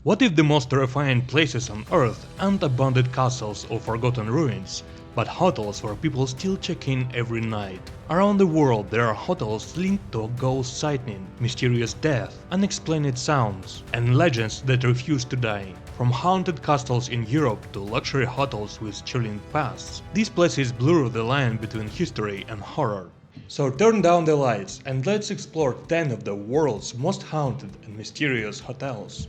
What if the most terrifying places on Earth aren't abandoned castles or forgotten ruins, but hotels where people still check in every night? Around the world there are hotels linked to ghost sighting, mysterious death, unexplained sounds, and legends that refuse to die. From haunted castles in Europe to luxury hotels with chilling pasts, these places blur the line between history and horror. So turn down the lights and let's explore 10 of the world's most haunted and mysterious hotels.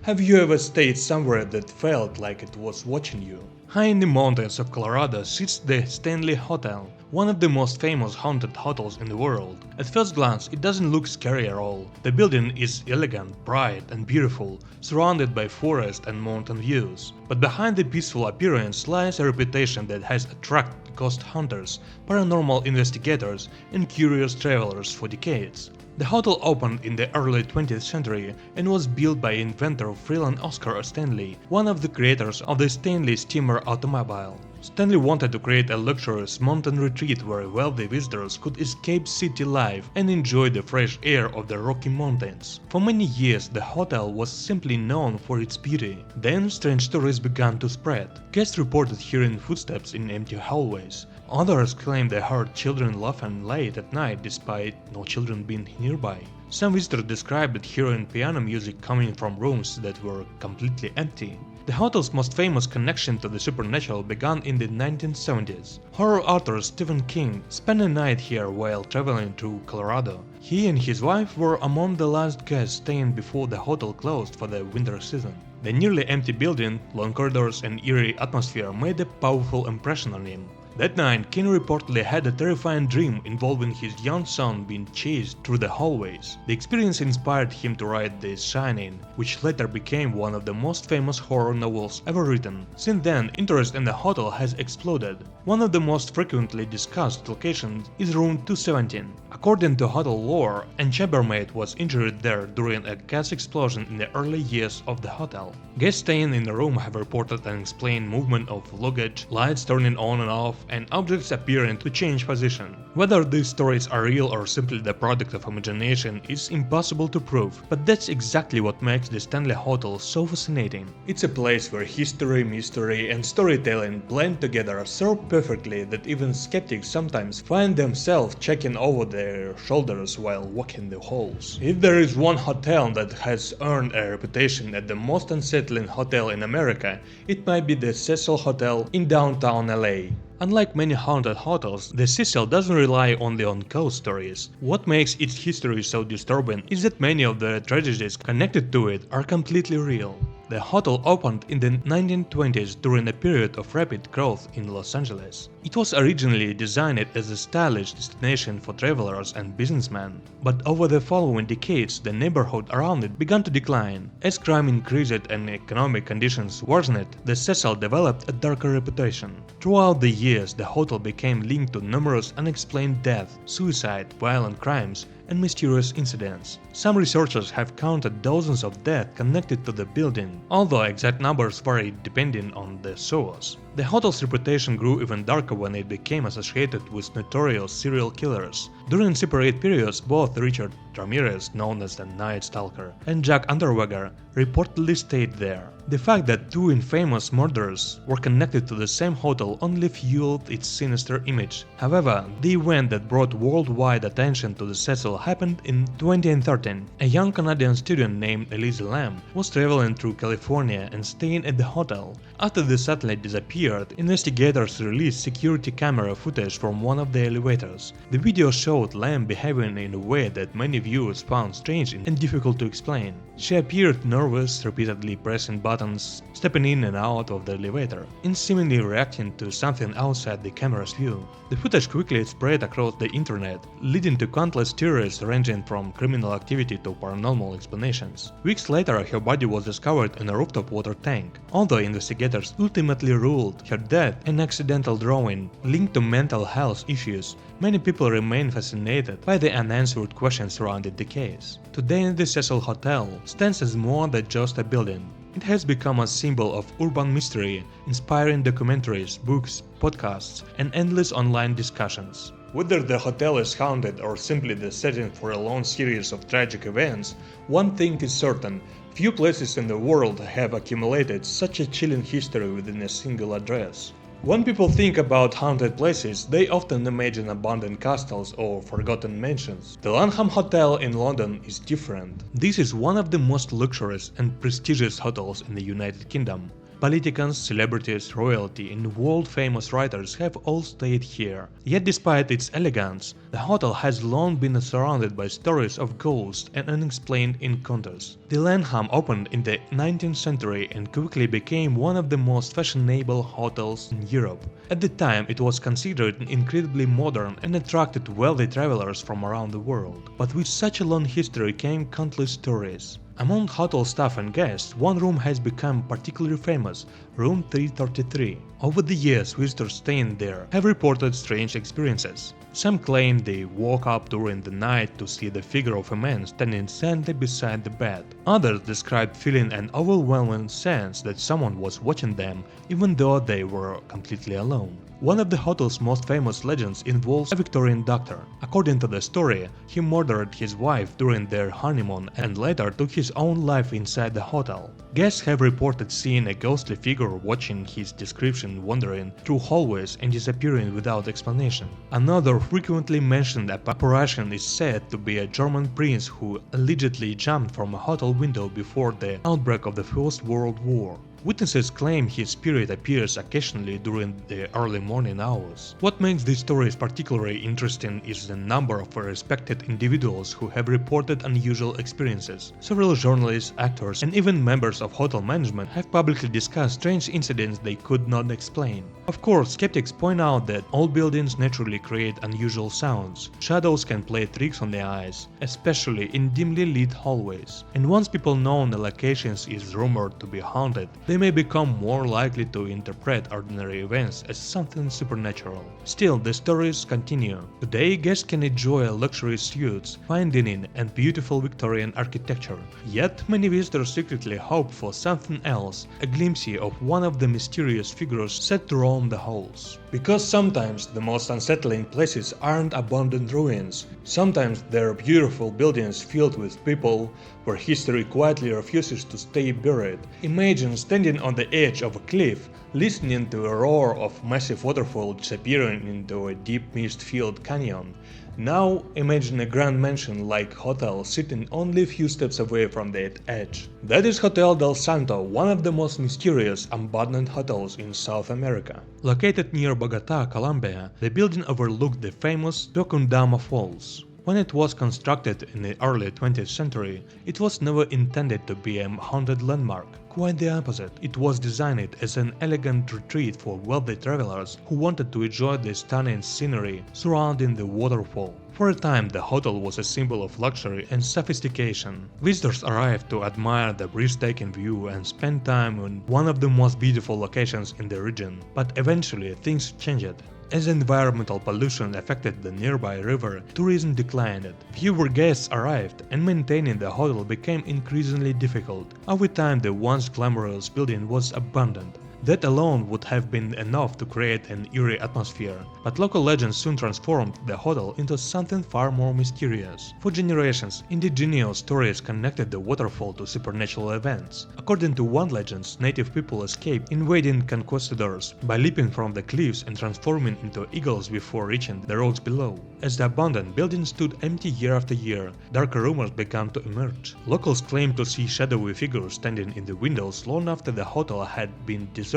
Have you ever stayed somewhere that felt like it was watching you? High in the mountains of Colorado sits the Stanley Hotel, one of the most famous haunted hotels in the world. At first glance, it doesn't look scary at all. The building is elegant, bright and beautiful, surrounded by forest and mountain views. But behind the peaceful appearance lies a reputation that has attracted ghost hunters, paranormal investigators and curious travelers for decades. The hotel opened in the early 20th century and was built by inventor Freeland Oscar Stanley, one of the creators of the Stanley steamer automobile. Stanley wanted to create a luxurious mountain retreat where wealthy visitors could escape city life and enjoy the fresh air of the Rocky Mountains. For many years, the hotel was simply known for its beauty. Then strange stories began to spread. Guests reported hearing footsteps in empty hallways. Others claimed they heard children laughing late at night despite no children being nearby. Some visitors described hearing piano music coming from rooms that were completely empty. The hotel's most famous connection to the supernatural began in the 1970s. Horror author Stephen King spent a night here while traveling through Colorado. He and his wife were among the last guests staying before the hotel closed for the winter season. The nearly empty building, long corridors and eerie atmosphere made a powerful impression on him. That night, King reportedly had a terrifying dream involving his young son being chased through the hallways. The experience inspired him to write The Shining, which later became one of the most famous horror novels ever written. Since then, interest in the hotel has exploded. One of the most frequently discussed locations is room 217. According to hotel lore, a chambermaid was injured there during a gas explosion in the early years of the hotel. Guests staying in the room have reported unexplained movement of luggage, lights turning on and off, and objects appearing to change position. Whether these stories are real or simply the product of imagination is impossible to prove, but that's exactly what makes the Stanley Hotel so fascinating. It's a place where history, mystery and storytelling blend together so perfectly that even skeptics sometimes find themselves checking over their shoulders while walking the halls. If there is one hotel that has earned a reputation as the most unsettling hotel in America, it might be the Cecil Hotel in downtown LA. Unlike many haunted hotels, the Cecil doesn't rely only on ghost stories. What makes its history so disturbing is that many of the tragedies connected to it are completely real. The hotel opened in the 1920s during a period of rapid growth in Los Angeles. It was originally designed as a stylish destination for travelers and businessmen, but over the following decades the neighborhood around it began to decline. As crime increased and economic conditions worsened, the Cecil developed a darker reputation. Throughout the years, the hotel became linked to numerous unexplained deaths, suicide, violent crimes, and mysterious incidents. Some researchers have counted dozens of deaths connected to the building, although exact numbers vary depending on the source. The hotel's reputation grew even darker when it became associated with notorious serial killers. During separate periods, both Richard Ramirez, known as the Night Stalker, and Jack Unterweger reportedly stayed there. The fact that two infamous murderers were connected to the same hotel only fueled its sinister image. However, the event that brought worldwide attention to the Cecil happened in 2013. A young Canadian student named Elise Lam was traveling through California and staying at the hotel. After the satellite disappeared, investigators released security camera footage from one of the elevators. The video showed Lam behaving in a way that many viewers found strange and difficult to explain. She appeared nervous, repeatedly pressing buttons, stepping in and out of the elevator, and seemingly reacting to something outside the camera's view. The footage quickly spread across the internet, leading to countless theories ranging from criminal activity to paranormal explanations. Weeks later, her body was discovered in a rooftop water tank. Although investigators ultimately ruled her death an accidental drawing linked to mental health issues, many people remain fascinated by the unanswered questions surrounding the case. Today, the Cecil Hotel stands as more than just a building. It has become a symbol of urban mystery, inspiring documentaries, books, podcasts, and endless online discussions. Whether the hotel is haunted or simply the setting for a long series of tragic events, one thing is certain: Few places in the world have accumulated such a chilling history within a single address. When people think about haunted places, they often imagine abandoned castles or forgotten mansions. The Langham Hotel in London is different. This is one of the most luxurious and prestigious hotels in the United Kingdom. Politicians, celebrities, royalty, and world-famous writers have all stayed here. Yet despite its elegance, the hotel has long been surrounded by stories of ghosts and unexplained encounters. The Langham opened in the 19th century and quickly became one of the most fashionable hotels in Europe. At the time, it was considered incredibly modern and attracted wealthy travelers from around the world. But with such a long history came countless stories. Among hotel staff and guests, one room has become particularly famous, room 333. Over the years, visitors staying there have reported strange experiences. Some claim they woke up during the night to see the figure of a man standing silently beside the bed. Others described feeling an overwhelming sense that someone was watching them, even though they were completely alone. One of the hotel's most famous legends involves a Victorian doctor. According to the story, he murdered his wife during their honeymoon and later took his own life inside the hotel. Guests have reported seeing a ghostly figure watching his description wandering through hallways and disappearing without explanation. Another frequently mentioned apparition is said to be a German prince who allegedly jumped from a hotel window before the outbreak of the First World War. Witnesses claim his spirit appears occasionally during the early morning hours. What makes these stories particularly interesting is the number of respected individuals who have reported unusual experiences. Several journalists, actors, and even members of hotel management have publicly discussed strange incidents they could not explain. Of course, skeptics point out that all buildings naturally create unusual sounds. Shadows can play tricks on the eyes, especially in dimly lit hallways. And once people know a location is rumored to be haunted, they may become more likely to interpret ordinary events as something supernatural. Still, the stories continue. Today, guests can enjoy luxury suites, fine dining, and beautiful Victorian architecture. Yet, many visitors secretly hope for something else, a glimpse of one of the mysterious figures set to roam the halls. Because sometimes the most unsettling places aren't abandoned ruins. Sometimes they're beautiful buildings filled with people where history quietly refuses to stay buried. Imagine standing on the edge of a cliff, listening to a roar of massive waterfall disappearing into a deep mist-filled canyon. Now imagine a grand mansion-like hotel sitting only a few steps away from that edge. That is Hotel del Santo, one of the most mysterious abandoned hotels in South America. Located near Bogota, Colombia, the building overlooked the famous Tocundama Falls. When it was constructed in the early 20th century, it was never intended to be a haunted landmark. Quite the opposite, it was designed as an elegant retreat for wealthy travelers who wanted to enjoy the stunning scenery surrounding the waterfall. For a time, the hotel was a symbol of luxury and sophistication. Visitors arrived to admire the breathtaking view and spend time in one of the most beautiful locations in the region. But eventually, things changed. As environmental pollution affected the nearby river, tourism declined. Fewer guests arrived, and maintaining the hotel became increasingly difficult. Over time, the once glamorous building was abandoned. That alone would have been enough to create an eerie atmosphere, but local legends soon transformed the hotel into something far more mysterious. For generations, indigenous stories connected the waterfall to supernatural events. According to one legend, native people escaped invading conquistadors by leaping from the cliffs and transforming into eagles before reaching the rocks below. As the abandoned building stood empty year after year, darker rumors began to emerge. Locals claimed to see shadowy figures standing in the windows long after the hotel had been deserted.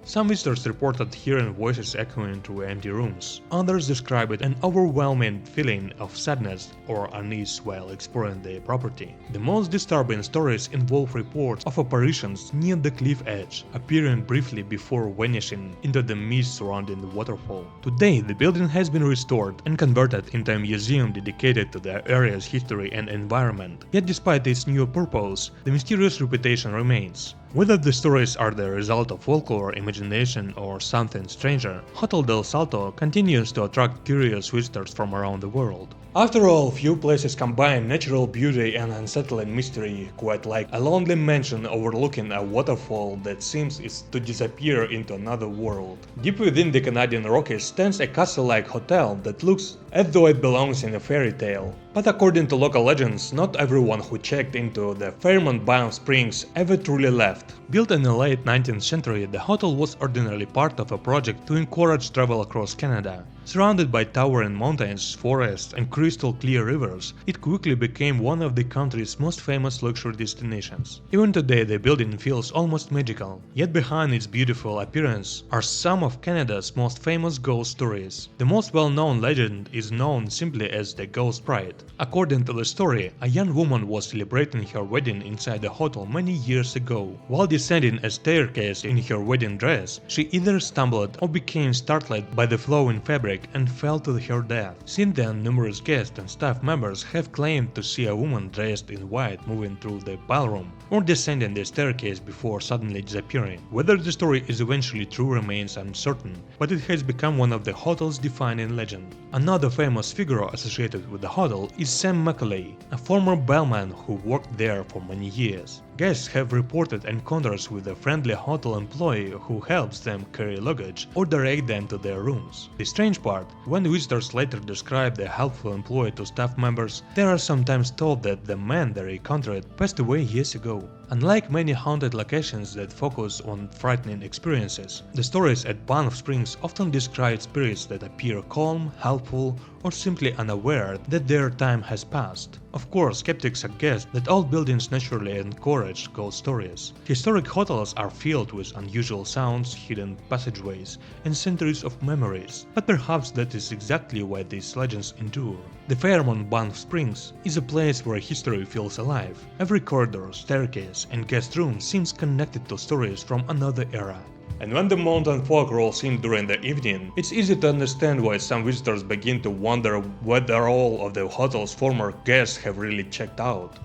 Some visitors reported hearing voices echoing through empty rooms. Others described an overwhelming feeling of sadness or unease while exploring the property. The most disturbing stories involve reports of apparitions near the cliff edge, appearing briefly before vanishing into the mist surrounding the waterfall. Today, the building has been restored and converted into a museum dedicated to the area's history and environment. Yet despite its new purpose, the mysterious reputation remains. Whether the stories are the result of folklore, imagination, or something stranger, Hotel del Salto continues to attract curious visitors from around the world. After all, few places combine natural beauty and unsettling mystery, quite like a lonely mansion overlooking a waterfall that seems to disappear into another world. Deep within the Canadian Rockies stands a castle-like hotel that looks as though it belongs in a fairy tale. But according to local legends, not everyone who checked into the Fairmont Banff Springs ever truly left. Built in the late 19th century, the hotel was ordinarily part of a project to encourage travel across Canada. Surrounded by towering mountains, forests and crystal clear rivers, it quickly became one of the country's most famous luxury destinations. Even today the building feels almost magical, yet behind its beautiful appearance are some of Canada's most famous ghost stories. The most well-known legend is known simply as the Ghost Bride. According to the story, a young woman was celebrating her wedding inside the hotel many years ago. While descending a staircase in her wedding dress, she either stumbled or became startled by the flowing fabric and fell to her death. Since then, numerous guests and staff members have claimed to see a woman dressed in white moving through the ballroom or descending the staircase before suddenly disappearing. Whether the story is eventually true remains uncertain, but it has become one of the hotel's defining legends. Another famous figure associated with the hotel is Sam Macaulay, a former bellman who worked there for many years. Guests have reported encounters with a friendly hotel employee who helps them carry luggage or direct them to their rooms. The strange part, when visitors later describe the helpful employee to staff members, they are sometimes told that the man they encountered passed away years ago. Unlike many haunted locations that focus on frightening experiences, the stories at Banff Springs often describe spirits that appear calm, helpful, or simply unaware that their time has passed. Of course, skeptics suggest that all buildings naturally encourage ghost stories. Historic hotels are filled with unusual sounds, hidden passageways, and centuries of memories, but perhaps that is exactly why these legends endure. The Fairmont Banff Springs is a place where history feels alive. Every corridor, staircase, and guest room seems connected to stories from another era. And when the mountain fog rolls in during the evening, it's easy to understand why some visitors begin to wonder whether all of the hotel's former guests have really checked out.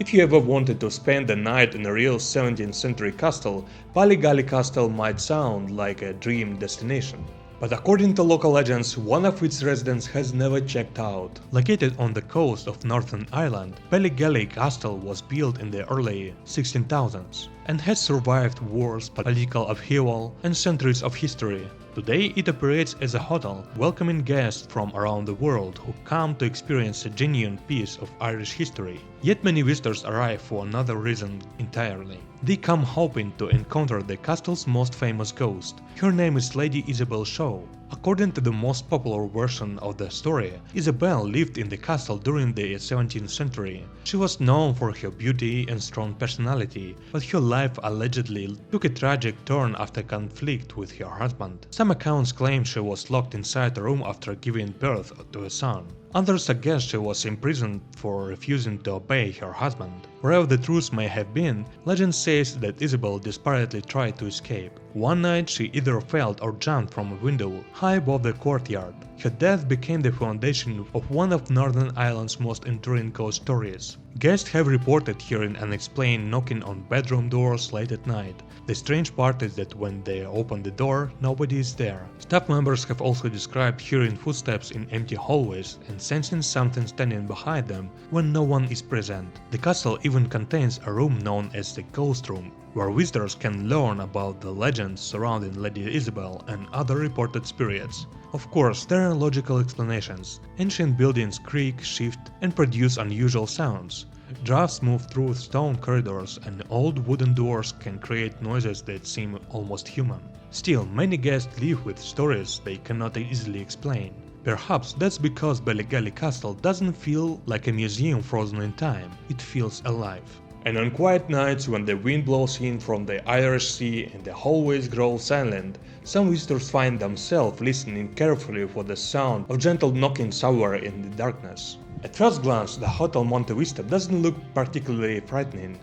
If you ever wanted to spend the night in a real 17th century castle, Ballygally Castle might sound like a dream destination. But according to local legends, one of its residents has never checked out. Located on the coast of Northern Ireland, Ballygally Castle was built in the early 1600s and has survived wars, political upheaval, and centuries of history. Today it operates as a hotel, welcoming guests from around the world who come to experience a genuine piece of Irish history. Yet many visitors arrive for another reason entirely. They come hoping to encounter the castle's most famous ghost. Her name is Lady Isabel Shaw. According to the most popular version of the story, Isabel lived in the castle during the 17th century. She was known for her beauty and strong personality, but her life allegedly took a tragic turn after conflict with her husband. Some accounts claim she was locked inside a room after giving birth to a son. Others suggest she was imprisoned for refusing to obey her husband. Wherever the truth may have been, legend says that Isabel desperately tried to escape. One night she either fell or jumped from a window high above the courtyard. Her death became the foundation of one of Northern Ireland's most enduring ghost stories. Guests have reported hearing unexplained knocking on bedroom doors late at night. The strange part is that when they open the door, nobody is there. Staff members have also described hearing footsteps in empty hallways and sensing something standing behind them when no one is present. The castle even contains a room known as the Ghost Room, where visitors can learn about the legends surrounding Lady Isabel and other reported spirits. Of course, there are logical explanations. Ancient buildings creak, shift, and produce unusual sounds. Drafts move through stone corridors, and old wooden doors can create noises that seem almost human. Still, many guests leave with stories they cannot easily explain. Perhaps that's because Ballygally Castle doesn't feel like a museum frozen in time, it feels alive. And on quiet nights when the wind blows in from the Irish Sea and the hallways grow silent, some visitors find themselves listening carefully for the sound of gentle knocking somewhere in the darkness. At first glance, the Hotel Monte Vista doesn't look particularly frightening.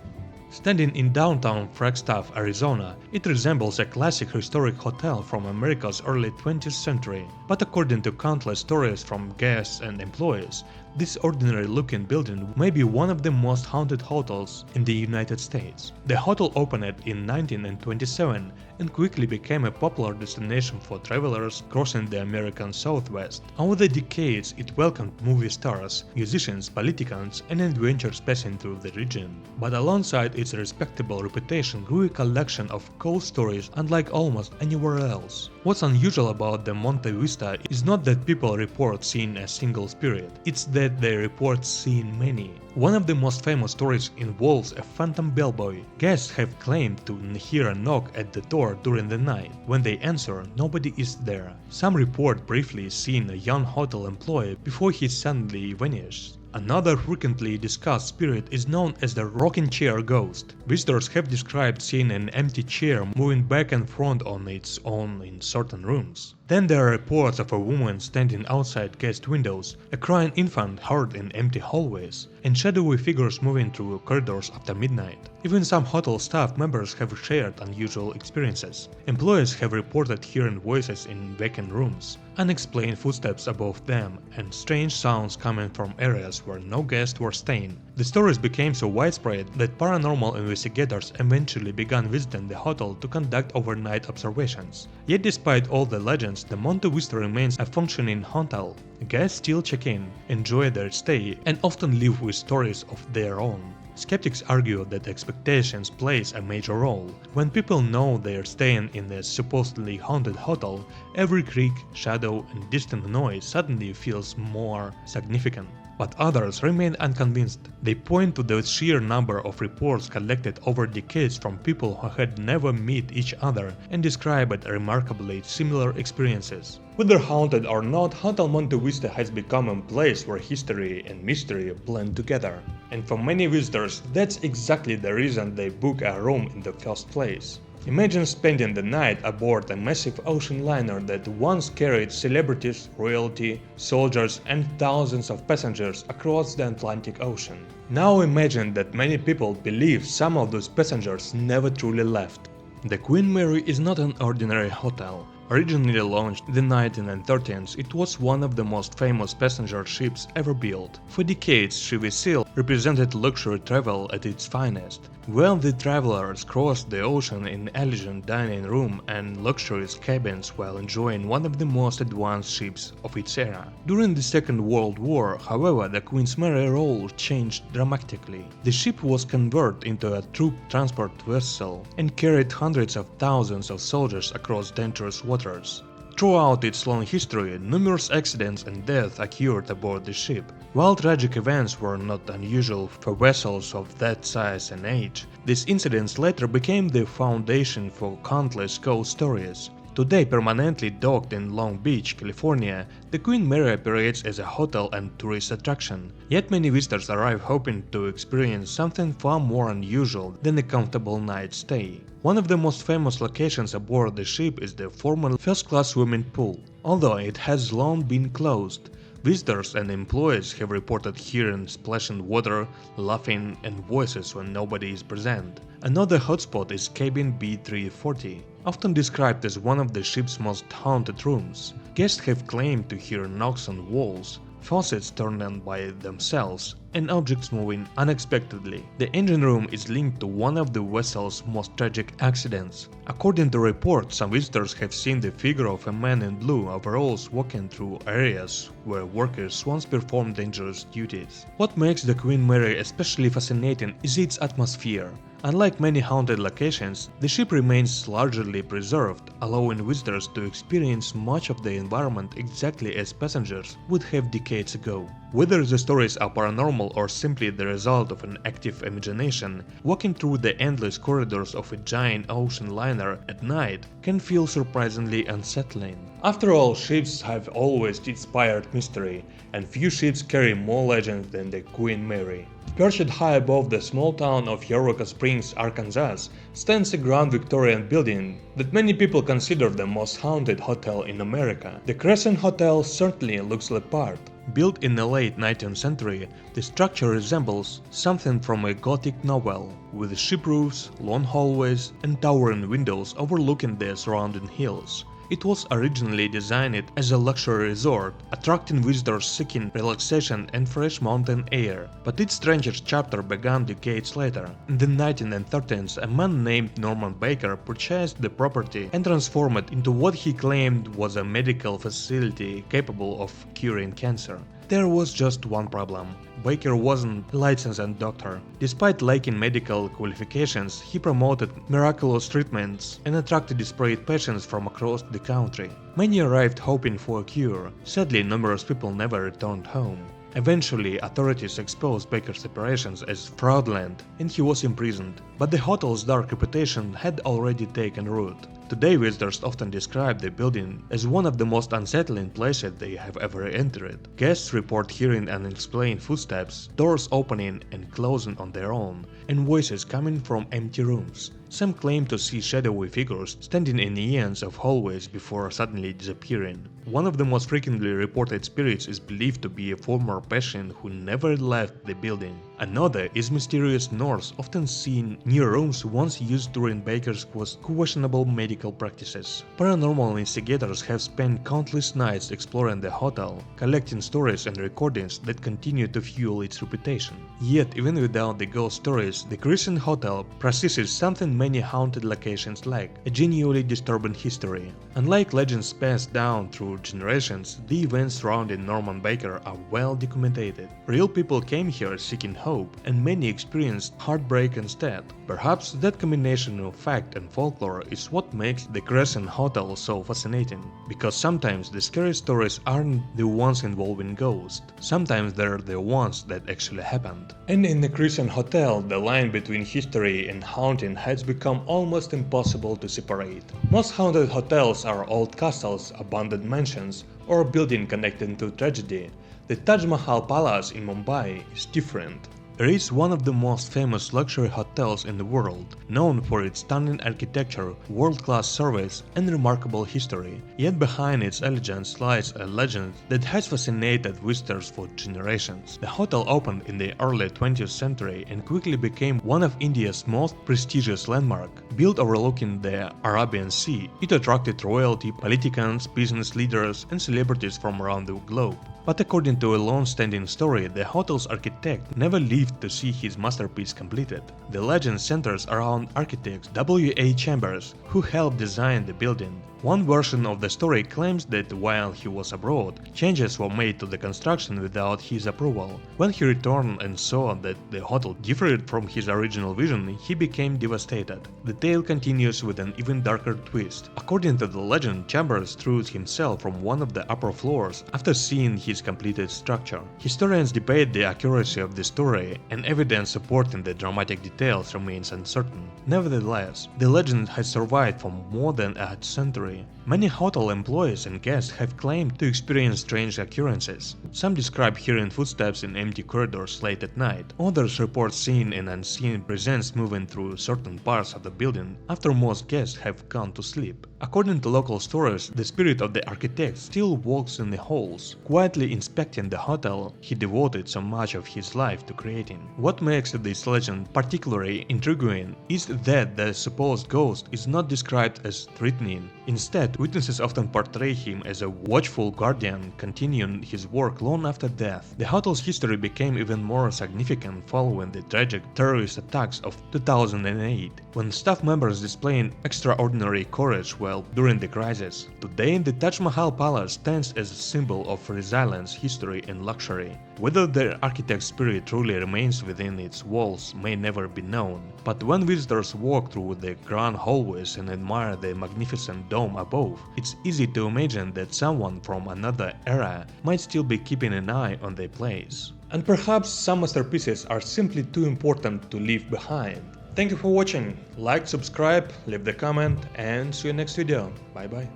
Standing in downtown Flagstaff, Arizona, it resembles a classic historic hotel from America's early 20th century. But according to countless stories from guests and employees, this ordinary-looking building may be one of the most haunted hotels in the United States. The hotel opened in 1927 and quickly became a popular destination for travelers crossing the American Southwest. Over the decades, it welcomed movie stars, musicians, politicians, and adventurers passing through the region. But alongside its respectable reputation grew a collection of ghost stories unlike almost anywhere else. What's unusual about the Monte Vista is not that people report seeing a single spirit, it's that said they report seeing many. One of the most famous stories involves a phantom bellboy. Guests have claimed to hear a knock at the door during the night. When they answer, nobody is there. Some report briefly seeing a young hotel employee before he suddenly vanishes. Another frequently discussed spirit is known as the rocking chair ghost. Visitors have described seeing an empty chair moving back and front on its own in certain rooms. Then there are reports of a woman standing outside guest windows, a crying infant heard in empty hallways, and shadowy figures moving through corridors after midnight. Even some hotel staff members have shared unusual experiences. Employees have reported hearing voices in vacant rooms, unexplained footsteps above them, and strange sounds coming from areas where no guests were staying. The stories became so widespread that paranormal investigators eventually began visiting the hotel to conduct overnight observations. Yet despite all the legends, the Monte Vista remains a functioning hotel. Guests still check in, enjoy their stay, and often leave with stories of their own. Skeptics argue that expectations plays a major role. When people know they are staying in a supposedly haunted hotel, every creak, shadow, and distant noise suddenly feels more significant. But others remain unconvinced. They point to the sheer number of reports collected over decades from people who had never met each other and describe it remarkably similar experiences. Whether haunted or not, Hotel Monte Vista has become a place where history and mystery blend together. And for many visitors, that's exactly the reason they book a room in the first place. Imagine spending the night aboard a massive ocean liner that once carried celebrities, royalty, soldiers, and thousands of passengers across the Atlantic Ocean. Now imagine that many people believe some of those passengers never truly left. The Queen Mary is not an ordinary hotel. Originally launched in the 1930s, it was one of the most famous passenger ships ever built. For decades, Chevy Seal represented luxury travel at its finest. Wealthy travelers crossed the ocean in elegant dining room and luxurious cabins while enjoying one of the most advanced ships of its era. During the Second World War, however, the Queen Mary's role changed dramatically. The ship was converted into a troop transport vessel and carried hundreds of thousands of soldiers across dangerous waters. Throughout its long history, numerous accidents and deaths occurred aboard the ship. While tragic events were not unusual for vessels of that size and age, these incidents later became the foundation for countless ghost stories. Today permanently docked in Long Beach, California, the Queen Mary operates as a hotel and tourist attraction. Yet many visitors arrive hoping to experience something far more unusual than a comfortable night stay. One of the most famous locations aboard the ship is the former first-class swimming pool. Although it has long been closed, visitors and employees have reported hearing splashing water, laughing, and voices when nobody is present. Another hotspot is cabin B340, often described as one of the ship's most haunted rooms. Guests have claimed to hear knocks on walls, faucets turned on by themselves, and objects moving unexpectedly. The engine room is linked to one of the vessel's most tragic accidents. According to reports, some visitors have seen the figure of a man in blue overalls walking through areas where workers once performed dangerous duties. What makes the Queen Mary especially fascinating is its atmosphere. Unlike many haunted locations, the ship remains largely preserved, allowing visitors to experience much of the environment exactly as passengers would have decades ago. Whether the stories are paranormal or simply the result of an active imagination, walking through the endless corridors of a giant ocean liner at night can feel surprisingly unsettling. After all, ships have always inspired mystery, and few ships carry more legends than the Queen Mary. Perched high above the small town of Eureka Springs, Arkansas, stands a grand Victorian building that many people consider the most haunted hotel in America. The Crescent Hotel certainly looks the part. Built in the late 19th century, the structure resembles something from a Gothic novel, with ship roofs, long hallways, and towering windows overlooking the surrounding hills. It was originally designed as a luxury resort, attracting visitors seeking relaxation and fresh mountain air. But its strangest chapter began decades later. In the 1930s, a man named Norman Baker purchased the property and transformed it into what he claimed was a medical facility capable of curing cancer. There was just one problem. Baker wasn't a licensed doctor. Despite lacking medical qualifications, he promoted miraculous treatments and attracted desperate patients from across the country. Many arrived hoping for a cure. Sadly, numerous people never returned home. Eventually, authorities exposed Baker's operations as fraudulent and he was imprisoned, but the hotel's dark reputation had already taken root. Today, visitors often describe the building as one of the most unsettling places they have ever entered. Guests report hearing unexplained footsteps, doors opening and closing on their own, and voices coming from empty rooms. Some claim to see shadowy figures standing in the ends of hallways before suddenly disappearing. One of the most frequently reported spirits is believed to be a former patient who never left the building. Another is mysterious Norse, often seen near rooms once used during Baker's questionable medical practices. Paranormal investigators have spent countless nights exploring the hotel, collecting stories and recordings that continue to fuel its reputation. Yet, even without the ghost stories, the Crescent Hotel possesses something many haunted locations lack: a genuinely disturbing history. Unlike legends passed down through generations, the events surrounding Norman Baker are well documented. Real people came here seeking hope, and many experienced heartbreak instead. Perhaps that combination of fact and folklore is what makes the Crescent Hotel so fascinating. Because sometimes the scary stories aren't the ones involving ghosts, sometimes they're the ones that actually happened. And in the Crescent Hotel, the line between history and haunting has become almost impossible to separate. Most haunted hotels are old castles, abandoned mansions, or buildings connected to tragedy. The Taj Mahal Palace in Mumbai is different. It is one of the most famous luxury hotels in the world, known for its stunning architecture, world-class service, and remarkable history. Yet behind its elegance lies a legend that has fascinated visitors for generations. The hotel opened in the early 20th century and quickly became one of India's most prestigious landmarks. Built overlooking the Arabian Sea, it attracted royalty, politicians, business leaders, and celebrities from around the globe. But according to a long-standing story, the hotel's architect never lived to see his masterpiece completed. The legend centers around architect W.A. Chambers, who helped design the building. One version of the story claims that while he was abroad, changes were made to the construction without his approval. When he returned and saw that the hotel differed from his original vision, he became devastated. The tale continues with an even darker twist. According to the legend, Chambers threw himself from one of the upper floors after seeing his completed structure. Historians debate the accuracy of the story, and evidence supporting the dramatic details remains uncertain. Nevertheless, the legend has survived for more than a century. Many hotel employees and guests have claimed to experience strange occurrences. Some describe hearing footsteps in empty corridors late at night. Others report seeing an unseen presence moving through certain parts of the building after most guests have gone to sleep. According to local stories, the spirit of the architect still walks in the halls, quietly inspecting the hotel he devoted so much of his life to creating. What makes this legend particularly intriguing is that the supposed ghost is not described as threatening. Instead, witnesses often portray him as a watchful guardian continuing his work long after death. The hotel's history became even more significant following the tragic terrorist attacks of 2008, when staff members displayed extraordinary courage during the crisis. Today, the Taj Mahal Palace stands as a symbol of resilience, history, and luxury. Whether the architect's spirit truly remains within its walls may never be known, but when visitors walk through the grand hallways and admire the magnificent dome above, it's easy to imagine that someone from another era might still be keeping an eye on the place. And perhaps some masterpieces are simply too important to leave behind. Thank you for watching, like, subscribe, leave the comment, and see you next video. Bye bye.